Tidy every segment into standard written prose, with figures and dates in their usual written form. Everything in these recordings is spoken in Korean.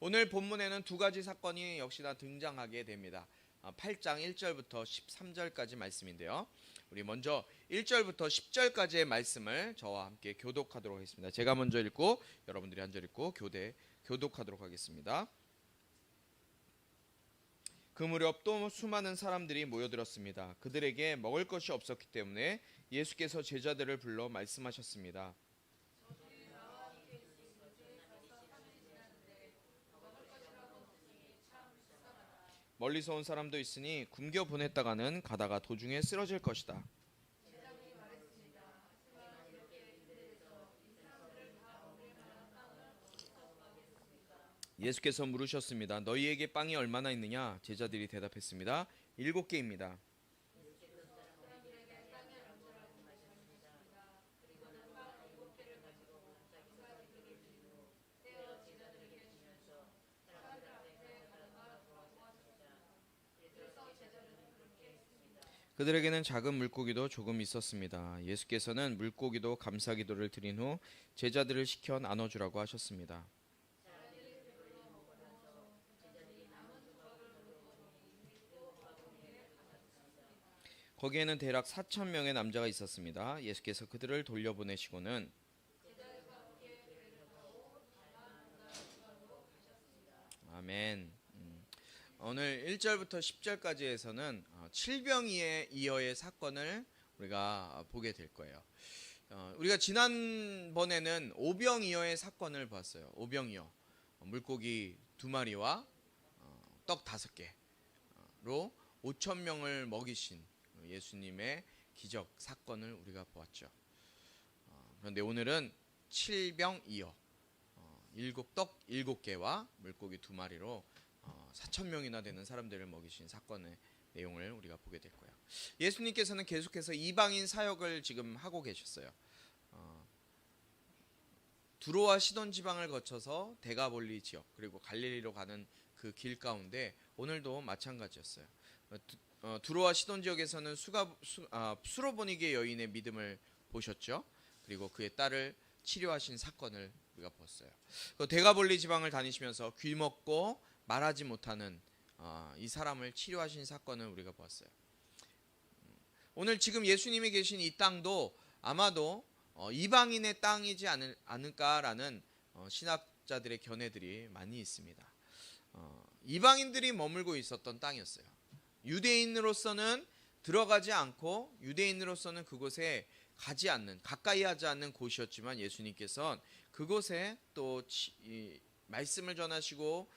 오늘 본문에는 두 가지 사건이 역시나 등장하게 됩니다. 8장 1절부터 13절까지 말씀인데요. 우리 먼저 1절부터 10절까지의 말씀을 저와 함께 교독하도록 하겠습니다. 제가 먼저 읽고 여러분들이 한 절 읽고 교독하도록 하겠습니다. 그 무렵 또 수많은 사람들이 모여들었습니다. 그들에게 먹을 것이 없었기 때문에 예수께서 제자들을 불러 말씀하셨습니다. 멀리서 온 사람도 있으니 굶겨 보냈다가는 가다가 도중에 쓰러질 것이다. 예수께서 물으셨습니다. 너희에게 빵이 얼마나 있느냐? 제자들이 대답했습니다. 7개입니다. 그들에게는 작은 물고기도 조금 있었습니다. 예수께서는 물고기도 감사기도를 드린 후 제자들을 시켜 나눠주라고 하셨습니다. 거기에는 대략 4,000명의 남자가 있었습니다. 예수께서 그들을 돌려보내시고는 아멘. 오늘 1절부터 10절까지에서는 칠병이어의 사건을 우리가 보게 될 거예요. 우리가 지난번에는 오병이어의 사건을 봤어요. 오병이어, 물고기 2마리와 떡 5개로 5,000명을 먹이신 예수님의 기적 사건을 우리가 보았죠. 그런데 오늘은 칠병이어, 7떡 7개와 물고기 2마리로 4,000명이나 되는 사람들을 먹이신 사건의 내용을 우리가 보게 될 거예요. 예수님께서는 계속해서 이방인 사역을 지금 하고 계셨어요. 두로와 시돈 지방을 거쳐서 데가볼리 지역 그리고 갈릴리로 가는 그 길 가운데 오늘도 마찬가지였어요. 두로와 시돈 지역에서는 수로보니게 여인의 믿음을 보셨죠. 그리고 그의 딸을 치료하신 사건을 우리가 보았어요. 데가볼리 지방을 다니시면서 귀먹고 말하지 못하는 이 사람을 치료하신 사건을 우리가 보았어요. 오늘 지금 예수님이 계신 이 땅도 아마도 이방인의 땅이지 않을까라는 신학자들의 견해들이 많이 있습니다. 이방인들이 머물고 있었던 땅이었어요. 유대인으로서는 들어가지 않고 유대인으로서는 그곳에 가까이 하지 않는 곳이었지만 예수님께서는 그곳에 또 말씀을 전하시고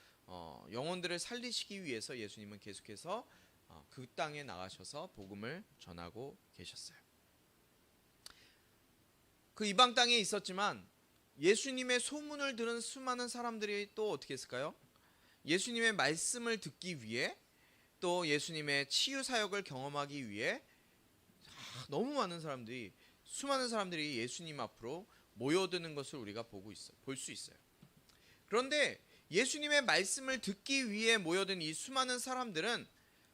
영혼들을 살리시기 위해서 예수님은 계속해서 그 땅에 나가셔서 복음을 전하고 계셨어요. 그 이방 땅에 있었지만 예수님의 소문을 들은 수많은 사람들이 또 어떻게 했을까요? 예수님의 말씀을 듣기 위해 또 예수님의 치유 사역을 경험하기 위해 너무 많은 사람들이 수많은 사람들이 예수님 앞으로 모여드는 것을 우리가 볼 수 있어요. 그런데 예수님의 말씀을 듣기 위해 모여든 이 수많은 사람들은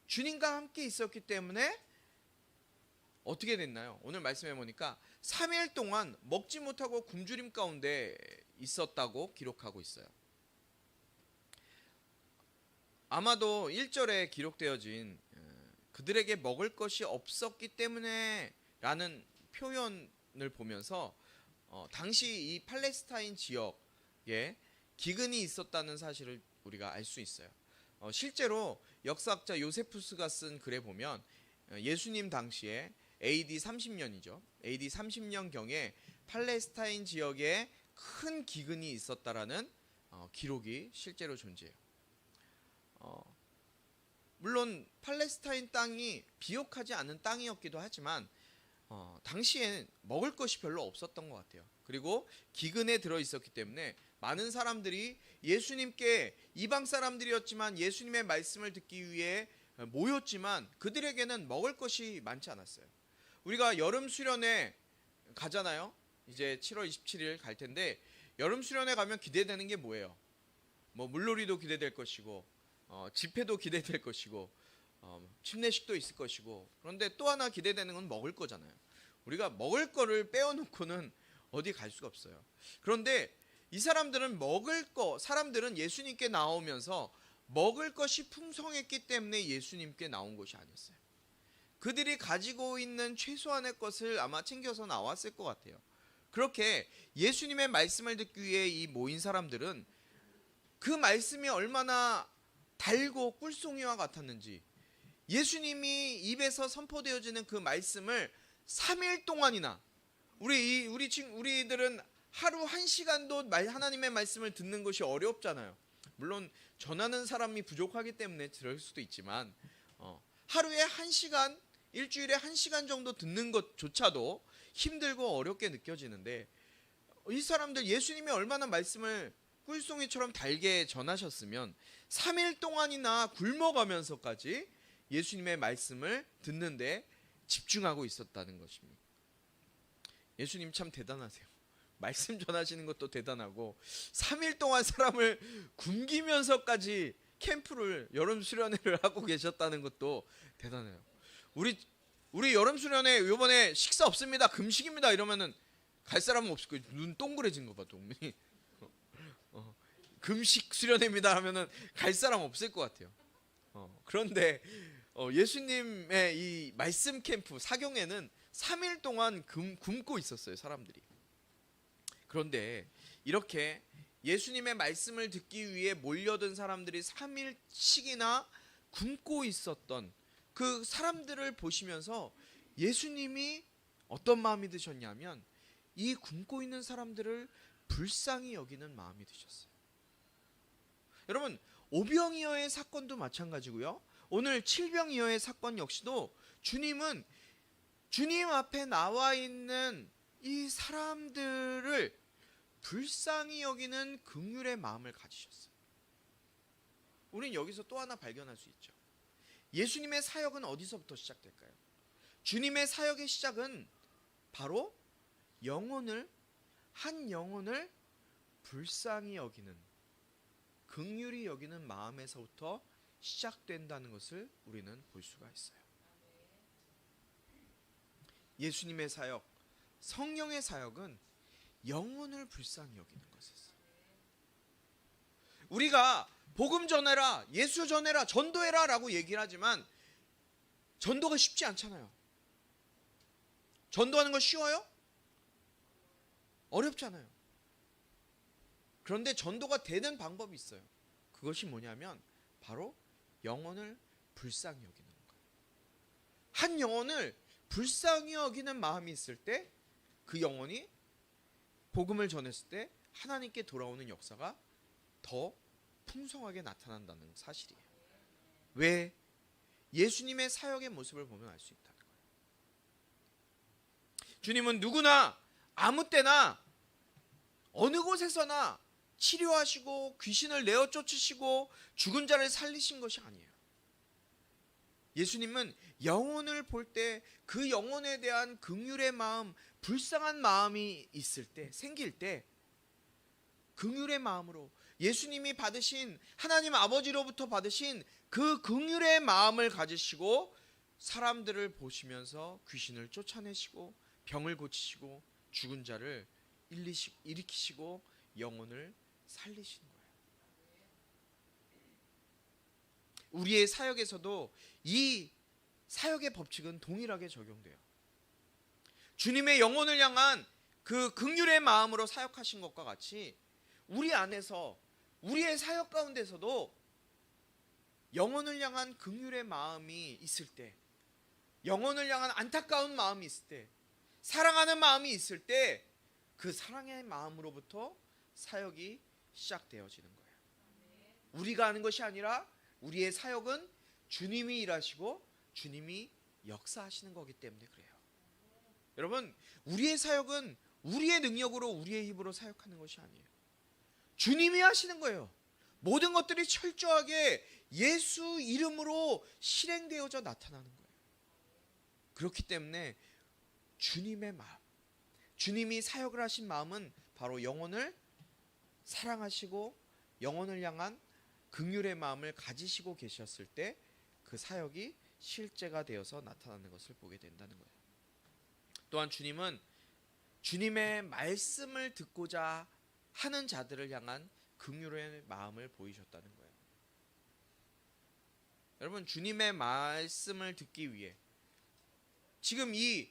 주님과 함께 있었기 때문에 어떻게 됐나요? 오늘 말씀해 보니까 3일 동안 먹지 못하고 굶주림 가운데 있었다고 기록하고 있어요. 아마도 1절에 기록되어진 그들에게 먹을 것이 없었기 때문에 라는 표현을 보면서 당시 이 팔레스타인 지역에 기근이 있었다는 사실을 우리가 알 수 있어요. 실제로 역사학자 요세푸스가 쓴 글에 보면 예수님 당시에 AD 30년이죠. AD 30년경에 팔레스타인 지역에 큰 기근이 있었다라는 기록이 실제로 존재해요. 물론 팔레스타인 땅이 비옥하지 않은 땅이었기도 하지만 당시엔 먹을 것이 별로 없었던 것 같아요. 그리고 기근에 들어 있었기 때문에 많은 사람들이 예수님께 이방 사람들이었지만 예수님의 말씀을 듣기 위해 모였지만 그들에게는 먹을 것이 많지 않았어요. 우리가 여름 수련회 가잖아요. 이제 7월 27일 갈 텐데 여름 수련회 가면 기대되는 게 뭐예요? 물놀이도 기대될 것이고 집회도 기대될 것이고 침례식도 있을 것이고 그런데 또 하나 기대되는 건 먹을 거잖아요. 우리가 먹을 거를 빼어놓고는 어디 갈 수가 없어요. 그런데 이 사람들은 사람들은 예수님께 나오면서 먹을 것이 풍성했기 때문에 예수님께 나온 것이 아니었어요. 그들이 가지고 있는 최소한의 것을 아마 챙겨서 나왔을 것 같아요. 그렇게 예수님의 말씀을 듣기 위해 이 모인 사람들은 그 말씀이 얼마나 달고 꿀송이와 같았는지, 예수님이 입에서 선포되어지는 그 말씀을 3일 동안이나, 우리들은 하루 1시간도 하나님의 말씀을 듣는 것이 어렵잖아요. 물론 전하는 사람이 부족하기 때문에 그럴 수도 있지만 하루에 1시간, 일주일에 1시간 정도 듣는 것조차도 힘들고 어렵게 느껴지는데, 이 사람들 예수님이 얼마나 말씀을 꿀송이처럼 달게 전하셨으면 3일 동안이나 굶어가면서까지 예수님의 말씀을 듣는데 집중하고 있었다는 것입니다. 예수님 참 대단하세요. 말씀 전하시는 것도 대단하고 3일 동안 사람을 굶기면서까지 캠프를, 여름 수련회를 하고 계셨다는 것도 대단해요. 우리 여름 수련회 이번에 식사 없습니다, 금식입니다 이러면은 갈 사람은 없을 거예요. 눈 동그래진 거 봐, 동문이. 금식 수련회입니다 하면은 갈 사람 없을 것 같아요. 그런데 예수님의 이 말씀 캠프 사경에는 3일 동안 굶고 있었어요, 사람들이. 그런데 이렇게 예수님의 말씀을 듣기 위해 몰려든 사람들이 3일씩이나 굶고 있었던 그 사람들을 보시면서 예수님이 어떤 마음이 드셨냐면 이 굶고 있는 사람들을 불쌍히 여기는 마음이 드셨어요. 여러분, 오병이어의 사건도 마찬가지고요. 오늘 칠병이어의 사건 역시도 주님은 주님 앞에 나와 있는 이 사람들을 불쌍히 여기는 긍휼의 마음을 가지셨어요. 우린 여기서 또 하나 발견할 수 있죠. 예수님의 사역은 어디서부터 시작될까요? 주님의 사역의 시작은 바로 한 영혼을 불쌍히 여기는, 긍휼히 여기는 마음에서부터 시작된다는 것을 우리는 볼 수가 있어요. 예수님의 사역, 성령의 사역은 영혼을 불쌍히 여기는 것이었어요. 우리가 복음 전해라, 예수 전해라, 전도해라 라고 얘기를 하지만 전도가 쉽지 않잖아요. 전도하는 거 쉬워요? 어렵잖아요. 그런데 전도가 되는 방법이 있어요. 그것이 뭐냐면 바로 영혼을 불쌍히 여기는 거예요. 한 영혼을 불쌍히 여기는 마음이 있을 때 그 영혼이 복음을 전했을 때 하나님께 돌아오는 역사가 더 풍성하게 나타난다는 사실이에요. 왜? 예수님의 사역의 모습을 보면 알 수 있다는 거예요. 주님은 누구나 아무 때나 어느 곳에서나 치료하시고 귀신을 내어 쫓으시고 죽은 자를 살리신 것이 아니에요. 예수님은 영혼을 볼 때 그 영혼에 대한 긍휼의 마음, 불쌍한 마음이 있을 때, 생길 때 긍휼의 마음으로 예수님이 받으신, 하나님 아버지로부터 받으신 그 긍휼의 마음을 가지시고 사람들을 보시면서 귀신을 쫓아내시고 병을 고치시고 죽은 자를 일으키시고 영혼을 살리시는 거예요. 우리의 사역에서도 이 사역의 법칙은 동일하게 적용돼요. 주님의 영혼을 향한 그 긍휼의 마음으로 사역하신 것과 같이 우리 안에서, 우리의 사역 가운데서도 영혼을 향한 긍휼의 마음이 있을 때, 영혼을 향한 안타까운 마음이 있을 때, 사랑하는 마음이 있을 때 그 사랑의 마음으로부터 사역이 시작되어지는 거예요. 우리가 하는 것이 아니라 우리의 사역은 주님이 일하시고 주님이 역사하시는 거기 때문에 그래요. 여러분, 우리의 사역은 우리의 능력으로, 우리의 힘으로 사역하는 것이 아니에요. 주님이 하시는 거예요. 모든 것들이 철저하게 예수 이름으로 실행되어져 나타나는 거예요. 그렇기 때문에 주님의 마음, 주님이 사역을 하신 마음은 바로 영혼을 사랑하시고 영혼을 향한 긍휼의 마음을 가지시고 계셨을 때 그 사역이 실제가 되어서 나타나는 것을 보게 된다는 거예요. 또한 주님은 주님의 말씀을 듣고자 하는 자들을 향한 긍휼의 마음을 보이셨다는 거예요. 여러분, 주님의 말씀을 듣기 위해 지금 이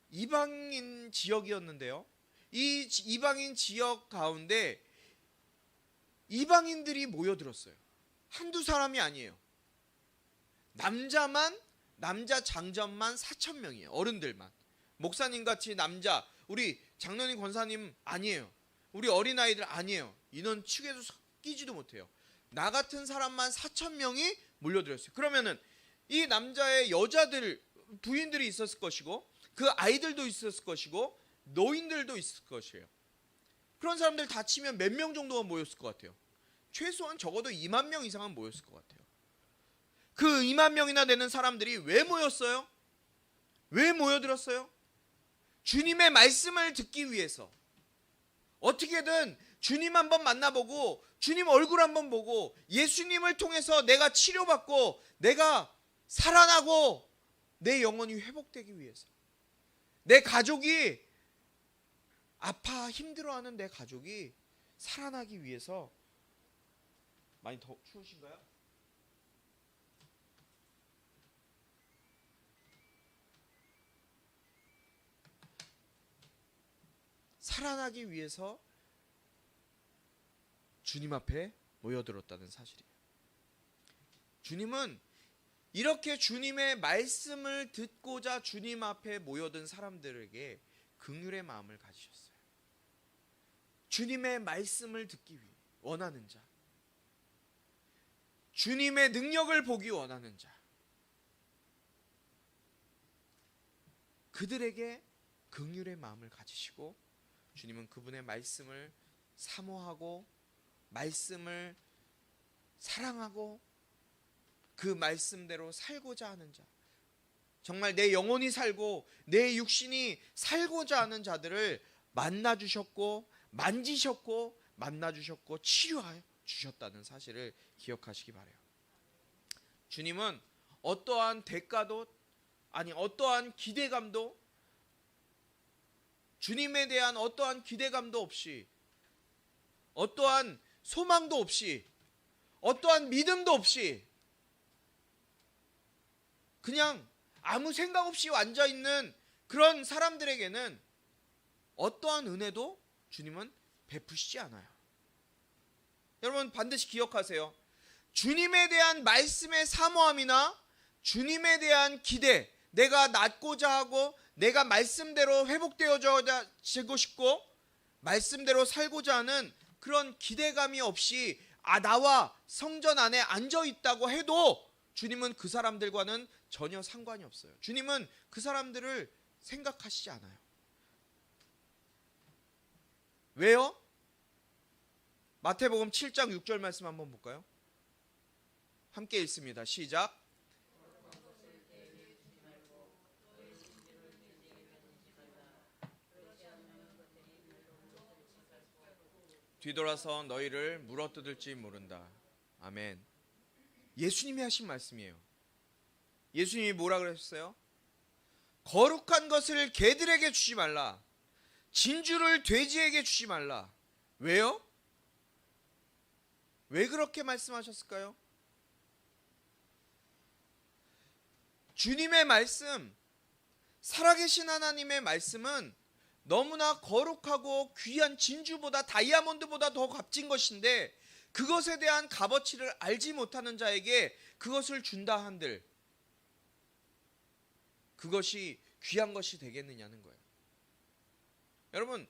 이방인 지역이었는데요. 이 이방인 지역 가운데 이방인들이 모여들었어요. 한두 사람이 아니에요. 남자 장전만 4,000명이에요. 어른들만. 목사님같이 남자, 우리 장로님 권사님 아니에요. 우리 어린아이들 아니에요. 인원 축에도 섞이지도 못해요. 나 같은 사람만 4,000명이 몰려들었어요. 그러면은 이 남자의 여자들, 부인들이 있었을 것이고 그 아이들도 있었을 것이고 노인들도 있을 것이에요. 그런 사람들 다 치면 몇 명 정도가 모였을 것 같아요? 최소한 적어도 2만 명 이상은 모였을 것 같아요. 그 2만 명이나 되는 사람들이 왜 모였어요? 왜 모여들었어요? 주님의 말씀을 듣기 위해서. 어떻게든 주님 한번 만나보고 주님 얼굴 한번 보고 예수님을 통해서 내가 치료받고 내가 살아나고 내 영혼이 회복되기 위해서. 내 가족이 아파 힘들어하는 내 가족이 살아나기 위해서. 많이 더 추우신가요? 살아나기 위해서 주님 앞에 모여들었다는 사실이에요. 주님은 이렇게 주님의 말씀을 듣고자 주님 앞에 모여든 사람들에게 긍휼의 마음을 가지셨어요. 주님의 말씀을 듣기 위해 원하는 자, 주님의 능력을 보기 원하는 자, 그들에게 긍휼의 마음을 가지시고 주님은 그분의 말씀을 사모하고 말씀을 사랑하고 그 말씀대로 살고자 하는 자, 정말 내 영혼이 살고 내 육신이 살고자 하는 자들을 만나주셨고 만지셨고 만나주셨고 치료하여 주셨다는 사실을 기억하시기 바라요. 주님은 어떠한 대가도 아니 어떠한 기대감도 주님에 대한 어떠한 기대감도 없이 어떠한 소망도 없이 어떠한 믿음도 없이 그냥 아무 생각 없이 앉아있는 그런 사람들에게는 어떠한 은혜도 주님은 베푸시지 않아요. 여러분 반드시 기억하세요. 주님에 대한 말씀의 사모함이나 주님에 대한 기대, 내가 낫고자 하고 내가 말씀대로 회복되어지고 싶고 말씀대로 살고자 하는 그런 기대감이 없이 나와 성전 안에 앉아있다고 해도 주님은 그 사람들과는 전혀 상관이 없어요. 주님은 그 사람들을 생각하시지 않아요. 왜요? 마태복음 7장 6절 말씀 한번 볼까요? 함께 읽습니다. 시작. 뒤돌아서 너희를 물어뜯을지 모른다. 아멘. 예수님이 하신 말씀이에요. 예수님이 뭐라 그랬어요? 거룩한 것을 개들에게 주지 말라. 진주를 돼지에게 주지 말라. 왜요? 왜 그렇게 말씀하셨을까요? 주님의 말씀, 살아계신 하나님의 말씀은 너무나 거룩하고 귀한 진주보다 다이아몬드보다 더 값진 것인데 그것에 대한 값어치를 알지 못하는 자에게 그것을 준다 한들 그것이 귀한 것이 되겠느냐는 거예요. 여러분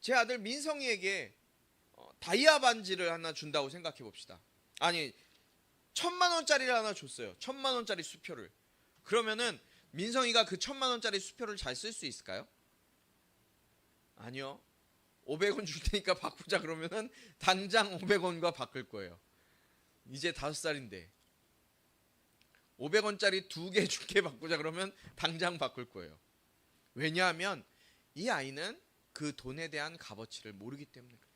제 아들 민성이에게 다이아 반지를 하나 준다고 생각해 봅시다. 아니 1,000만 원짜리를 하나 줬어요. 1,000만 원짜리 수표를. 그러면은 민성이가 그 1,000만 원짜리 수표를 잘 쓸 수 있을까요? 아니요. 500원 줄 테니까 바꾸자 그러면은 당장 500원과 바꿀 거예요. 이제 5살인데 500원짜리 2개 줄게 바꾸자 그러면 당장 바꿀 거예요. 왜냐하면 이 아이는 그 돈에 대한 값어치를 모르기 때문에 그래요.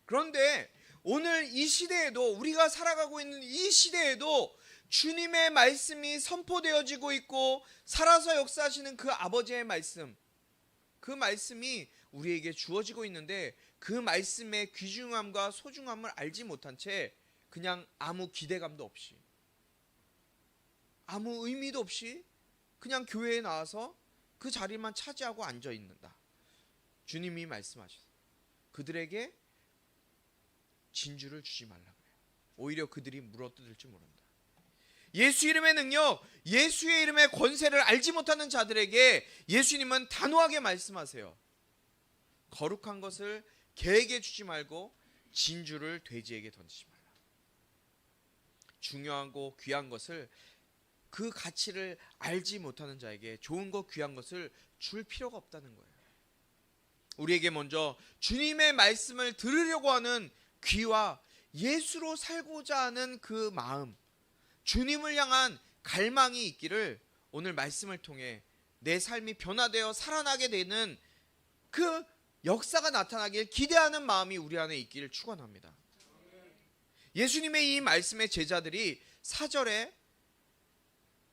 그런데 오늘 이 시대에도 우리가 살아가고 있는 이 시대에도 주님의 말씀이 선포되어지고 있고 살아서 역사하시는 그 아버지의 말씀, 그 말씀이 우리에게 주어지고 있는데 그 말씀의 귀중함과 소중함을 알지 못한 채 그냥 아무 기대감도 없이 아무 의미도 없이 그냥 교회에 나와서 그 자리만 차지하고 앉아 있는다. 주님이 말씀하셨어요. 그들에게 진주를 주지 말라 그래요. 오히려 그들이 물어뜯을지 모른다. 예수 이름의 능력, 예수의 이름의 권세를 알지 못하는 자들에게 예수님은 단호하게 말씀하세요. 거룩한 것을 개에게 주지 말고 진주를 돼지에게 던지지 말라. 중요하고 귀한 것을, 그 가치를 알지 못하는 자에게 좋은 것, 귀한 것을 줄 필요가 없다는 거예요. 우리에게 먼저 주님의 말씀을 들으려고 하는 귀와 예수로 살고자 하는 그 마음, 주님을 향한 갈망이 있기를 오늘 말씀을 통해 내 삶이 변화되어 살아나게 되는 그 역사가 나타나길 기대하는 마음이 우리 안에 있기를 축원합니다. 예수님의 이 말씀의 제자들이 4절에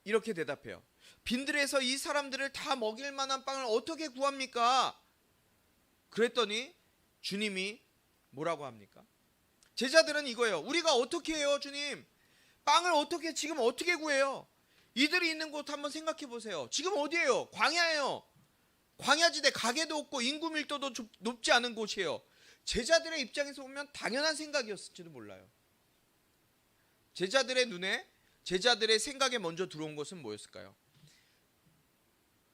이렇게 대답해요. 빈들에서 이 사람들을 다 먹일 만한 빵을 어떻게 구합니까? 그랬더니 주님이 뭐라고 합니까? 제자들은 이거예요. 우리가 어떻게 해요, 주님? 빵을 지금 어떻게 구해요? 이들이 있는 곳 한번 생각해 보세요. 지금 어디예요? 광야예요. 광야지대, 가게도 없고 인구 밀도도 높지 않은 곳이에요. 제자들의 입장에서 보면 당연한 생각이었을지도 몰라요. 제자들의 눈에, 제자들의 생각에 먼저 들어온 것은 뭐였을까요?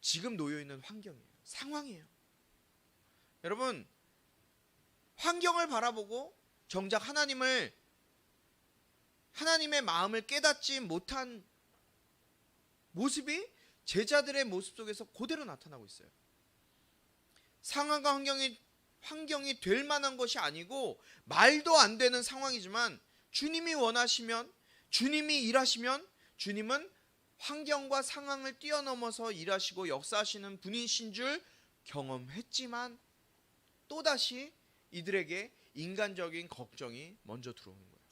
지금 놓여있는 환경이에요. 상황이에요. 여러분, 환경을 바라보고 정작 하나님의 마음을 깨닫지 못한 모습이 제자들의 모습 속에서 그대로 나타나고 있어요. 상황과 환경이 될 만한 것이 아니고 말도 안 되는 상황이지만 주님이 원하시면, 주님이 일하시면 주님은 환경과 상황을 뛰어넘어서 일하시고 역사하시는 분이신 줄 경험했지만 또다시 이들에게 인간적인 걱정이 먼저 들어오는 거예요.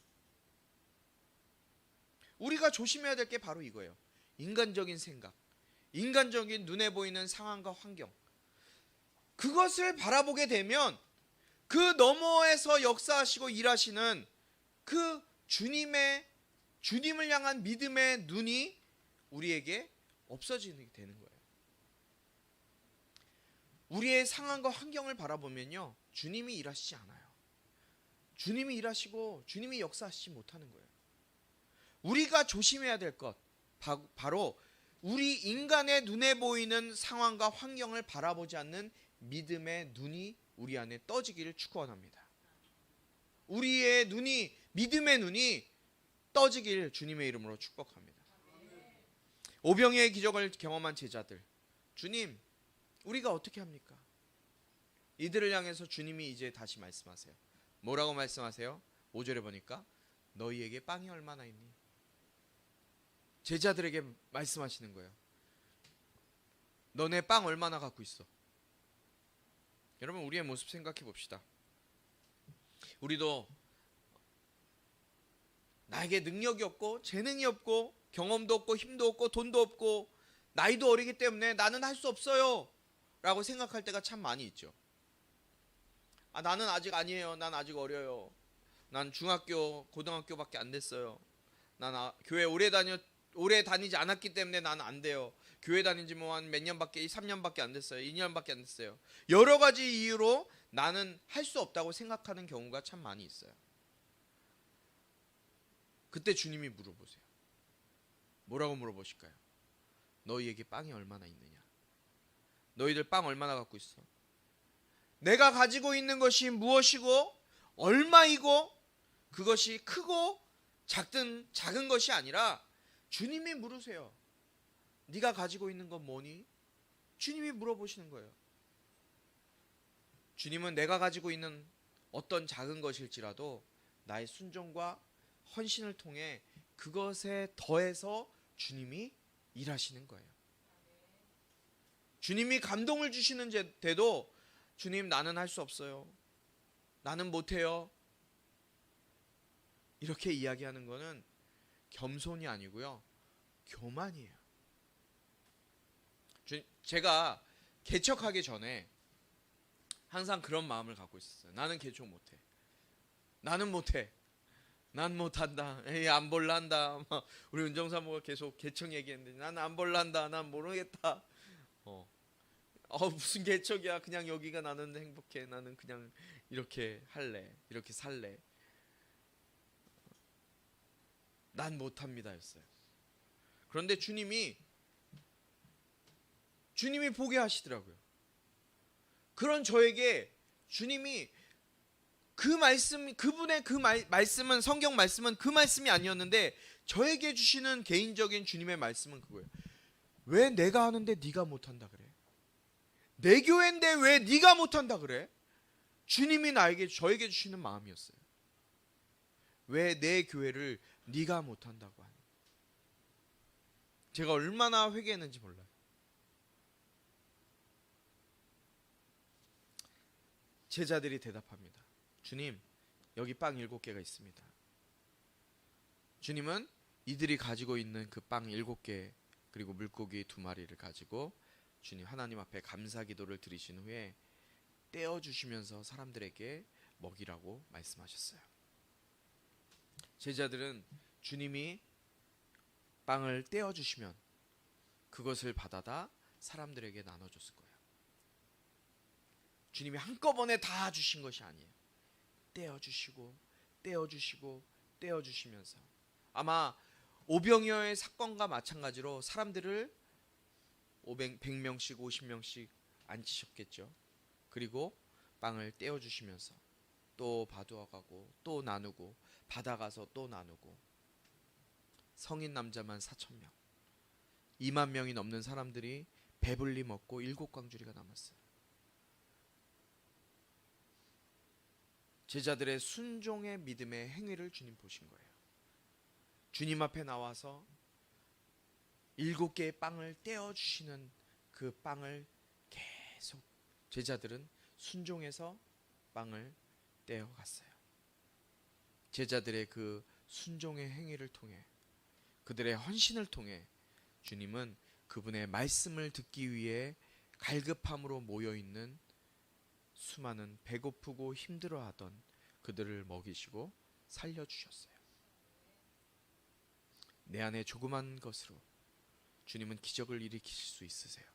우리가 조심해야 될 게 바로 이거예요. 인간적인 생각, 인간적인 눈에 보이는 상황과 환경, 그것을 바라보게 되면 그 너머에서 역사하시고 일하시는 그 주님을 향한 믿음의 눈이 우리에게 없어지게 되는 거예요. 우리의 상황과 환경을 바라보면요, 주님이 일하시지 않아요. 주님이 일하시고 주님이 역사하시지 못하는 거예요. 우리가 조심해야 될 것, 바로 우리 인간의 눈에 보이는 상황과 환경을 바라보지 않는 믿음의 눈이 우리 안에 떠지기를 축원합니다. 우리의 눈이, 믿음의 눈이 떠지기를 주님의 이름으로 축복합니다. 오병이의 기적을 경험한 제자들, 주님, 우리가 어떻게 합니까? 이들을 향해서 주님이 이제 다시 말씀하세요. 뭐라고 말씀하세요? 5절에 보니까 너희에게 빵이 얼마나 있니? 제자들에게 말씀하시는 거예요. 너네 빵 얼마나 갖고 있어? 여러분, 우리의 모습 생각해 봅시다. 우리도 나에게 능력이 없고 재능이 없고 경험도 없고 힘도 없고 돈도 없고 나이도 어리기 때문에 나는 할 수 없어요 라고 생각할 때가 참 많이 있죠. 나는 아직 아니에요. 난 아직 어려요. 난 중학교, 고등학교밖에 안 됐어요. 난 교회 오래 다니지 않았기 때문에 나는 안 돼요. 교회 다닌 지 뭐 한 몇 년밖에, 3년밖에 안 됐어요. 2년밖에 안 됐어요. 여러 가지 이유로 나는 할 수 없다고 생각하는 경우가 참 많이 있어요. 그때 주님이 물어보세요. 뭐라고 물어보실까요? 너희에게 빵이 얼마나 있느냐? 너희들 빵 얼마나 갖고 있어? 내가 가지고 있는 것이 무엇이고 얼마이고 그것이 크고 작은 것이 아니라 주님이 물으세요. 네가 가지고 있는 건 뭐니? 주님이 물어보시는 거예요. 주님은 내가 가지고 있는 어떤 작은 것일지라도 나의 순종과 헌신을 통해 그것에 더해서 주님이 일하시는 거예요. 주님이 감동을 주시는 때도 주님, 나는 할 수 없어요. 나는 못해요. 이렇게 이야기하는 거는 겸손이 아니고요, 교만이에요. 제가 개척하기 전에 항상 그런 마음을 갖고 있었어요. 나는 개척 못해. 나는 못해. 난 못한다. 에이, 안 볼란다. 막 우리 은정사모가 계속 개척 얘기했는데 난 안 볼란다. 난 모르겠다. 무슨 개척이야. 그냥 여기가 나는 행복해. 나는 그냥 이렇게 할래. 이렇게 살래. 난 못합니다 였어요. 그런데 주님이 보게 하시더라고요. 그런 저에게 주님이 그 말씀, 그분의 그 말씀은, 성경 말씀은 그 말씀이 아니었는데 저에게 주시는 개인적인 주님의 말씀은 그거예요. 왜 내가 하는데 네가 못한다 그래? 내 교회인데 왜 네가 못한다 그래? 주님이 저에게 주시는 마음이었어요. 왜 내 교회를 네가 못한다고 하니? 제가 얼마나 회개했는지 몰라요. 제자들이 대답합니다. 주님, 여기 빵 7개가 있습니다. 주님은 이들이 가지고 있는 그 빵 7개 그리고 물고기 2마리를 가지고 주님 하나님 앞에 감사 기도를 드리신 후에 떼어주시면서 사람들에게 먹이라고 말씀하셨어요. 제자들은 주님이 빵을 떼어주시면 그것을 받아다 사람들에게 나눠줬을 거예요. 주님이 한꺼번에 다 주신 것이 아니에요. 떼어주시고 떼어주시고 떼어주시면서, 아마 오병이어의 사건과 마찬가지로 사람들을 100명씩 50명씩 앉히셨겠죠. 그리고 빵을 떼어주시면서 또 받아가고 또 나누고 받아가서 또 나누고, 성인 남자만 4,000명, 2만 명이 넘는 사람들이 배불리 먹고 7광주리가 남았어요. 제자들의 순종의 믿음의 행위를 주님 보신 거예요. 주님 앞에 나와서 7개의 빵을 떼어주시는 그 빵을 계속 제자들은 순종해서 빵을 떼어갔어요. 제자들의 그 순종의 행위를 통해, 그들의 헌신을 통해 주님은 그분의 말씀을 듣기 위해 갈급함으로 모여있는 수많은 배고프고 힘들어하던 그들을 먹이시고 살려주셨어요. 내 안에 조그만 것으로 주님은 기적을 일으키실 수 있으세요.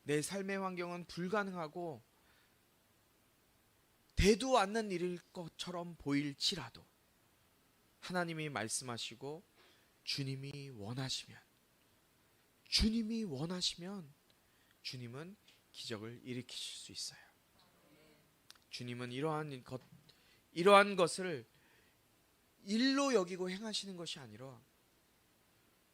내 삶의 환경은 불가능하고 되도 않는 일일 것처럼 보일지라도 하나님이 말씀하시고 주님이 원하시면 주님은 기적을 일으키실 수 있어요. 주님은 이러한 것을 일로 여기고 행하시는 것이 아니라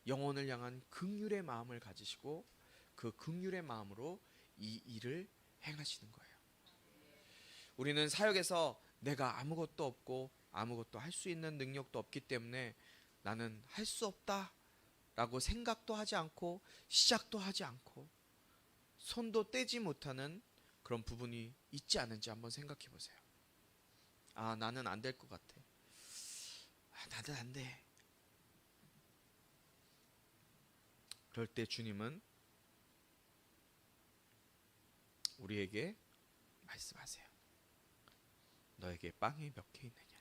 영혼을 향한 긍휼의 마음을 가지시고 그 긍휼의 마음으로 이 일을 행하시는 거예요. 우리는 사역에서 내가 아무것도 없고 아무것도 할 수 있는 능력도 없기 때문에 나는 할 수 없다 라고 생각도 하지 않고 시작도 하지 않고 손도 떼지 못하는 그런 부분이 있지 않은지 한번 생각해 보세요. 나는 안 될 것 같아. 나는 안 돼. 그럴 때 주님은 우리에게 말씀하세요. 너에게 빵이 몇 개 있느냐?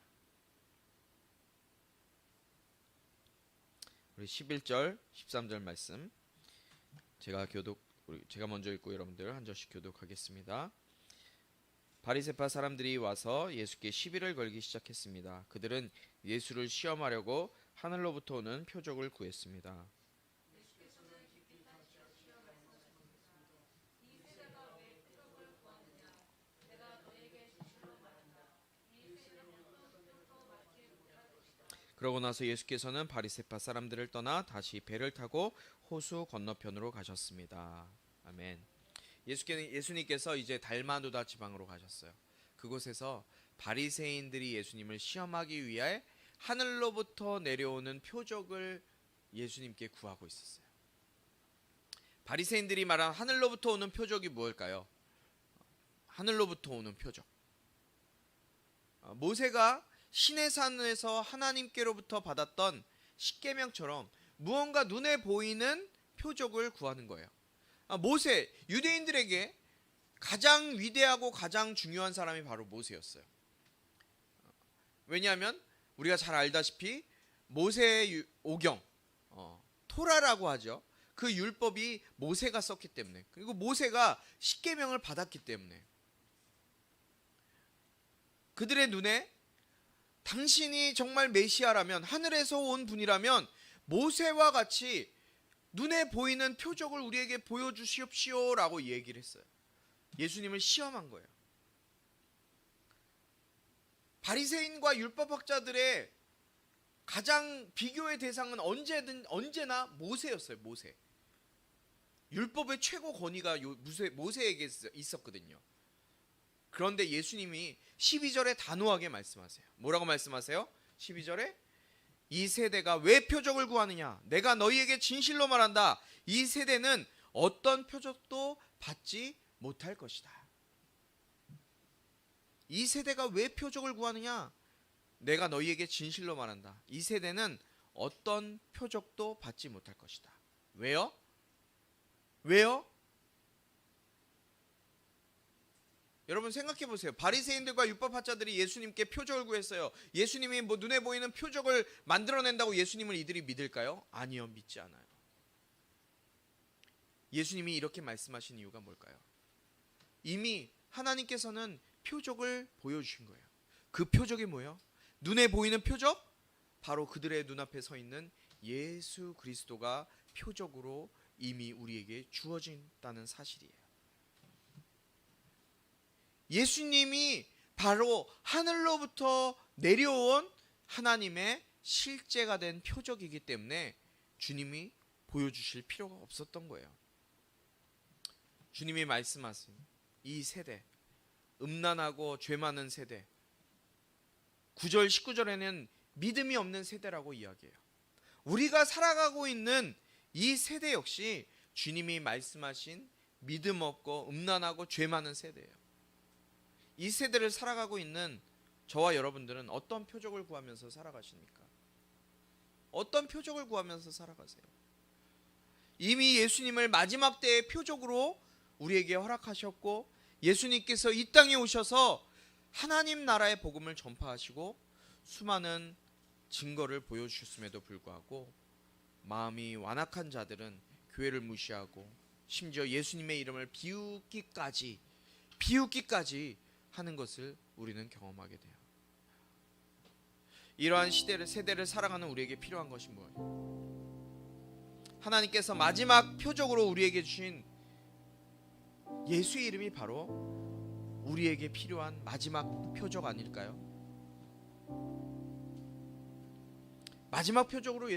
우리 11절, 13절 말씀 제가 먼저 읽고 여러분들 한 절씩 교독하겠습니다. 바리새파 사람들이 와서 예수께 시비를 걸기 시작했습니다. 그들은 예수를 시험하려고 하늘로부터 오는 표적을 구했습니다. 그러고 나서 예수께서는 바리새파 사람들을 떠나 다시 배를 타고 호수 건너편으로 가셨습니다. 아멘. 예수님께서 이제 달마누다 지방으로 가셨어요. 그곳에서 바리새인들이 예수님을 시험하기 위해 하늘로부터 내려오는 표적을 예수님께 구하고 있었어요. 바리새인들이 말한 하늘로부터 오는 표적이 무엇일까요? 하늘로부터 오는 표적. 모세가 시내산에서 하나님께로부터 받았던 십계명처럼 무언가 눈에 보이는 표적을 구하는 거예요. 모세, 유대인들에게 가장 위대하고 가장 중요한 사람이 바로 모세였어요. 왜냐하면 우리가 잘 알다시피 모세의 오경, 토라라고 하죠. 그 율법이 모세가 썼기 때문에, 그리고 모세가 십계명을 받았기 때문에 그들의 눈에 당신이 정말 메시아라면, 하늘에서 온 분이라면 모세와 같이 눈에 보이는 표적을 우리에게 보여주시옵시오라고 얘기를 했어요. 예수님을 시험한 거예요. 바리새인과 율법학자들의 가장 비교의 대상은 언제나 모세였어요. 모세. 율법의 최고 권위가 모세에게 있었거든요. 그런데 예수님이 12절에 단호하게 말씀하세요. 뭐라고 말씀하세요? 12절에 이 세대가 왜 표적을 구하느냐? 내가 너희에게 진실로 말한다. 이 세대는 어떤 표적도 받지 못할 것이다. 이 세대가 왜 표적을 구하느냐? 내가 너희에게 진실로 말한다. 이 세대는 어떤 표적도 받지 못할 것이다. 왜요? 왜요? 여러분 생각해 보세요. 바리새인들과 율법학자들이 예수님께 표적을 구했어요. 예수님이 눈에 보이는 표적을 만들어낸다고 예수님을 이들이 믿을까요? 아니요, 믿지 않아요. 예수님이 이렇게 말씀하신 이유가 뭘까요? 이미 하나님께서는 표적을 보여주신 거예요. 그 표적이 뭐예요? 눈에 보이는 표적? 바로 그들의 눈앞에 서 있는 예수 그리스도가 표적으로 이미 우리에게 주어진다는 사실이에요. 예수님이 바로 하늘로부터 내려온 하나님의 실제가 된 표적이기 때문에 주님이 보여주실 필요가 없었던 거예요. 주님이 말씀하신 이 세대, 음란하고 죄 많은 세대, 9절 19절에는 믿음이 없는 세대라고 이야기해요. 우리가 살아가고 있는 이 세대 역시 주님이 말씀하신 믿음 없고 음란하고 죄 많은 세대예요. 이 세대를 살아가고 있는 저와 여러분들은 어떤 표적을 구하면서 살아가십니까? 어떤 표적을 구하면서 살아가세요? 이미 예수님을 마지막 때의 표적으로 우리에게 허락하셨고, 예수님께서 이 땅에 오셔서 하나님 나라의 복음을 전파하시고 수많은 증거를 보여주셨음에도 불구하고 마음이 완악한 자들은 교회를 무시하고 심지어 예수님의 이름을 비웃기까지 하는 것을 우리는 경험하게 돼요. 이러한 세대를 살아가는 우리에게 필요한 것이 뭐예요? 하나님께서 마지막 표적으로 우리에게 주신 예수의 이름이 바로 우리에게 필요한 마지막 표적 아닐까요? 마지막 표적으로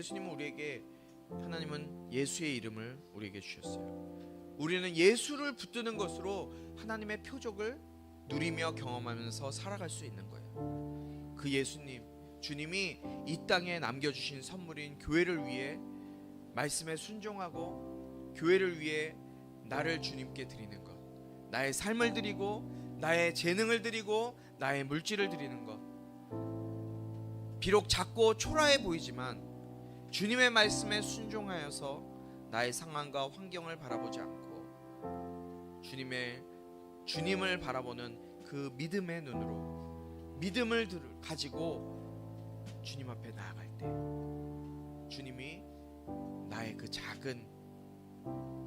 하나님은 예수의 이름을 우리에게 주셨어요. 우리는 예수를 붙드는 것으로 하나님의 표적을 누리며 경험하면서 살아갈 수 있는 거예요. 그 주님이 이 땅에 남겨주신 선물인 교회를 위해 말씀에 순종하고 교회를 위해 나를 주님께 드리는 것, 나의 삶을 드리고 나의 재능을 드리고 나의 물질을 드리는 것, 비록 작고 초라해 보이지만 주님의 말씀에 순종하여서 나의 상황과 환경을 바라보지 않고 주님을 바라보는 그 믿음의 눈으로 믿음을 가지고 주님 앞에 나아갈 때 주님이 나의 그 작은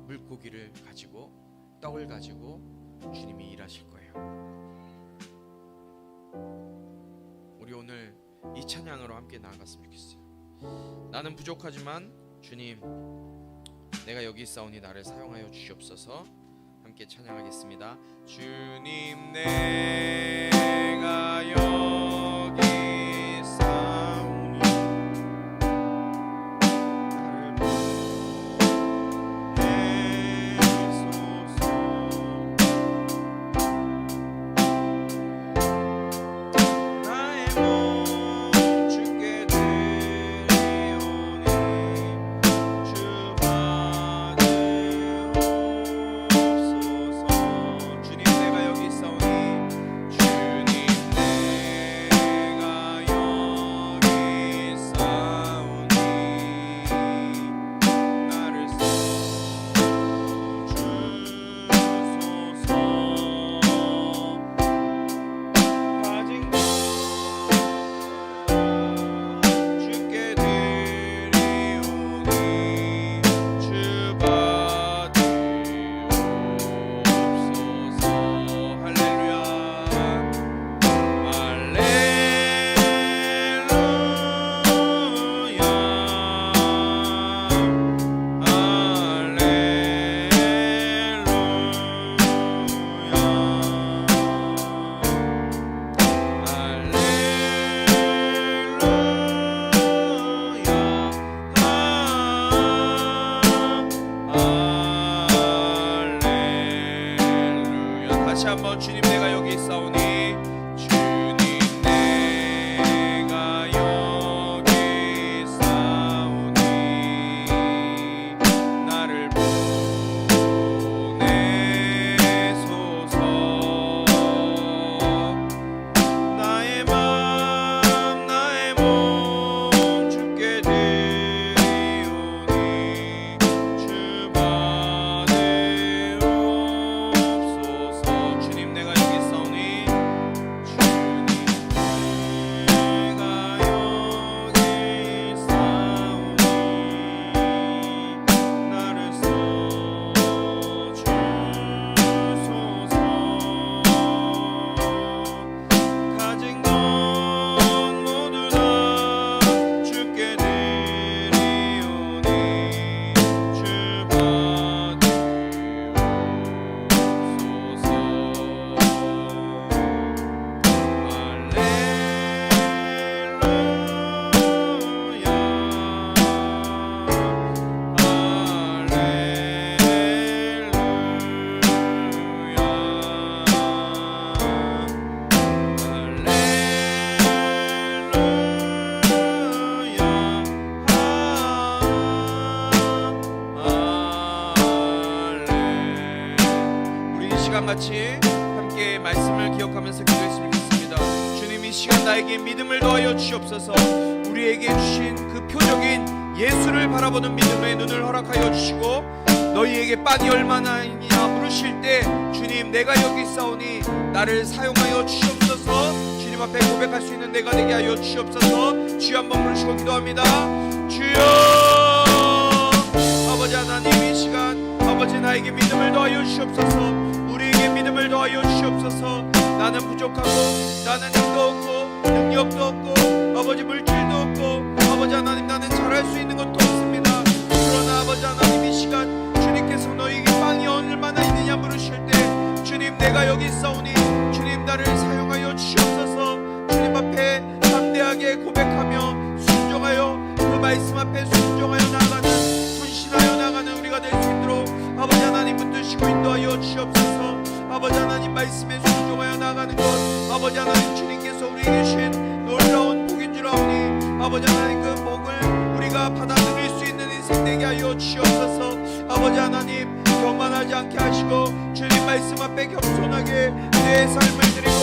물고기를 가지고 떡을 가지고 주님이 일하실 거예요. 우리 오늘 이 찬양으로 함께 나아갔으면 좋겠어요. 나는 부족하지만 주님, 내가 여기 있사오니 나를 사용하여 주시옵소서. 함께 찬양하겠습니다. 주님, 내가 여기 있사오니 나를 보내소서. 나의 몸 주께 드리오니 주 받으옵소서. 주님, 내가 여기 있사오니 여기 있사오니 주님 내가 여기 있사오니 나를 보내소서. 나의 맘 나의 몸 주께 드리오니 주 받으옵소서. 주님 내가 여기 있사오니 주님 내가 여기 있사오니 나를 써주소서. 가진 것 모두 다 주께 드리오니 주 우리 이 시간 같이 함께 말씀을 기억하면서 기도했으면 좋겠습니다. 주님 이 시간 나에게 믿음을 더하여 주시옵소서. 우리에게 주신 그 표적인 예수를 바라보는 믿음의 눈을 허락하여 주시고 너희에게 빵이 얼마나 있냐 물으실 때 주님 내가 여기 있사오니 나를 사용하여 주시옵소서. 주님 앞에 고백할 수 있는 내가 되게 하여 주시옵소서. 주여 한번 부르시고 기도합니다. 주여 아버지 하나님 이 시간 아버지 나에게 믿음을 더하여 주시옵소서. 우리에게 믿음을 더하여 주시옵소서. 나는 부족하고 나는 힘도 없고 능력도 없고 아버지 물질도 없고 아버지 하나님 나는 잘할 수 있는 것도 없습니다. 그러나 아버지 하나님 이 시간 주님께서 너희에게 빵이 얼마나 있느냐 물으실 때 주님 내가 여기 있사오니 주님 나를 사용하여 주시옵소서. 주님 앞에 담대하게 고백하며 순종하여 그 말씀 앞에 순종하여 나가는 순신하여 나가는 우리가 될 수 있도록 아버지 하나님 붙드시고 인도하여 주시옵소서. 아버지 하나님 말씀에 순종하여 나가는 것 아버지 하나님 주님께서 우리에게 주신 놀라운 복인 줄 아오니 아버지 하나님 그 복을 우리가 받아들일 수 있는 인생 되게 하여 주시옵소서. 아버지 하나님 교만하지 않게 하시고 주님 말씀 앞에 겸손하게 내 삶을 드리고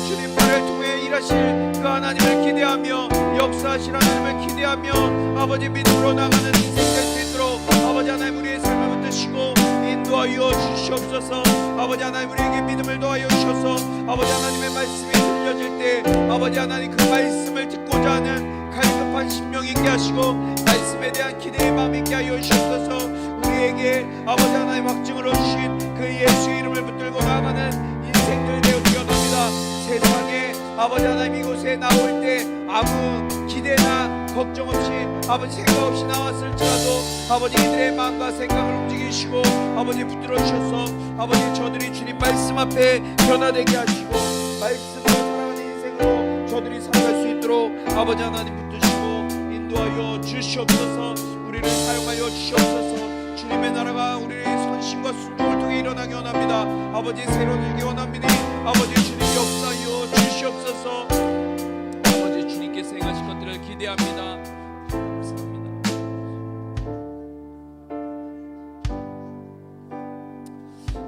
주님 나를 통해 일하실 그 하나님을 기대하며 역사하실 하나님을 기대하며 아버지 믿음으로 나가는 인생 될 수 있도록 아버지 하나님 우리의 삶을 붙드시고 인도하여 주시옵소서. 아버지 하나님 우리에게 믿음을 더하여 주셔서 아버지 하나님의 말씀이 들려질 때 아버지 하나님 그 말씀을 듣고자 하는 갈급한 심령이 있게 하시고 말씀에 대한 기대의 마음이 있게 하여 주셔서 우리에게 아버지 하나님 확증으로 주신 그 예수의 이름을 붙들고 나아가는 인생들 되었기 원합니다. 세상에 아버지 하나님 이곳에 나올 때 아무 기대나 걱정 없이 아버지 생각 없이 나왔을지라도 아버지 이들의 마음과 생각을 움직이시고 아버지 붙들어 주셔서 아버지 저들이 주님 말씀 앞에 변화되게 하시고 말씀으로 살아가는 인생으로 저들이 살아갈 수 있도록 아버지 하나님 붙드시고 인도하여 주시옵소서. 우리를 사용하여 주시옵소서. 주님의 나라가 우리의 선심과 순종을 통해 일어나기 원합니다. 아버지 새로운 일기 원합니다. 아버지 주님 역사하여 주시옵소서. 아버지 주님께서 행하실 것들을 기대합니다. 감사합니다.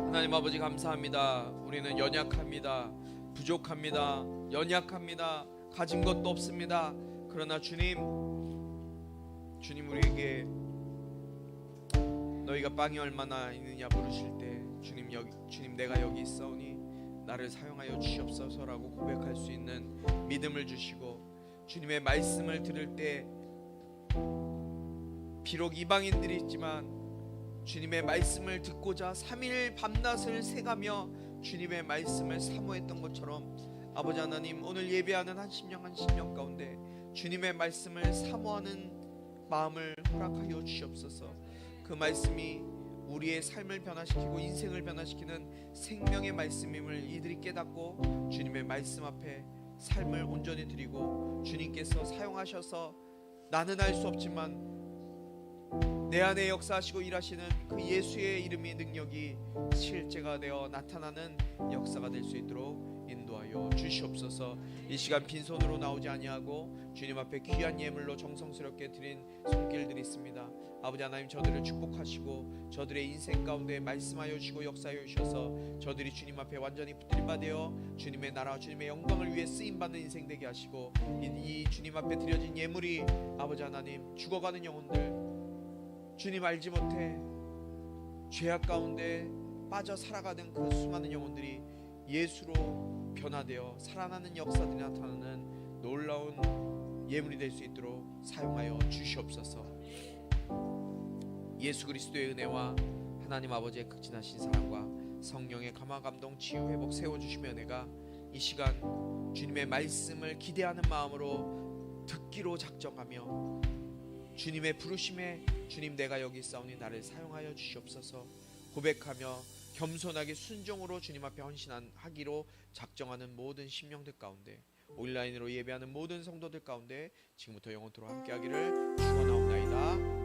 하나님 아버지 감사합니다. 우리는 연약합니다. 부족합니다. 연약합니다. 가진 것도 없습니다. 그러나 주님 우리에게 너희가 빵이 얼마나 있느냐 물으실 때 주님 내가 여기 있사오니 나를 사용하여 주시옵소서라고 고백할 수 있는 믿음을 주시고 주님의 말씀을 들을 때 비록 이방인들이 있지만 주님의 말씀을 듣고자 3일 밤낮을 새가며 주님의 말씀을 사모했던 것처럼 아버지 하나님 오늘 예배하는 한 심령 가운데 주님의 말씀을 사모하는 마음을 허락하여 주시옵소서. 그 말씀이 우리의 삶을 변화시키고 인생을 변화시키는 생명의 말씀임을 이들이 깨닫고 주님의 말씀 앞에 삶을 온전히 드리고 주님께서 사용하셔서 나는 알 수 없지만 내 안에 역사하시고 일하시는 그 예수의 이름의 능력이 실제가 되어 나타나는 역사가 될 수 있도록 주시옵소서. 이 시간 빈손으로 나오지 아니하고 주님 앞에 귀한 예물로 정성스럽게 드린 손길들이 있습니다. 아버지 하나님, 저들을 축복하시고 저들의 인생 가운데 말씀하여 주시고 역사하여 주셔서 저들이 주님 앞에 완전히 붙들림 받아 주님의 나라 주님의 영광을 위해 쓰임받는 인생 되게 하시고, 이 주님 앞에 드려진 예물이 아버지 하나님 죽어가는 영혼들, 주님 알지 못해 죄악 가운데 빠져 살아가는 그 수많은 영혼들이 예수로 변화되어 살아나는 역사들이 나타나는 놀라운 예물이 될 수 있도록 사용하여 주시옵소서. 예수 그리스도의 은혜와 하나님 아버지의 극진하신 사랑과 성령의 감화 감동 치유 회복 세워주시며 은혜가 이 시간 주님의 말씀을 기대하는 마음으로 듣기로 작정하며 주님의 부르심에 주님 내가 여기 있사오니 나를 사용하여 주시옵소서 고백하며 겸손하게 순종으로 주님 앞에 헌신하기로 작정하는 모든 심령들 가운데, 온라인으로 예배하는 모든 성도들 가운데 지금부터 영원토록 함께하기를 축원하옵나이다.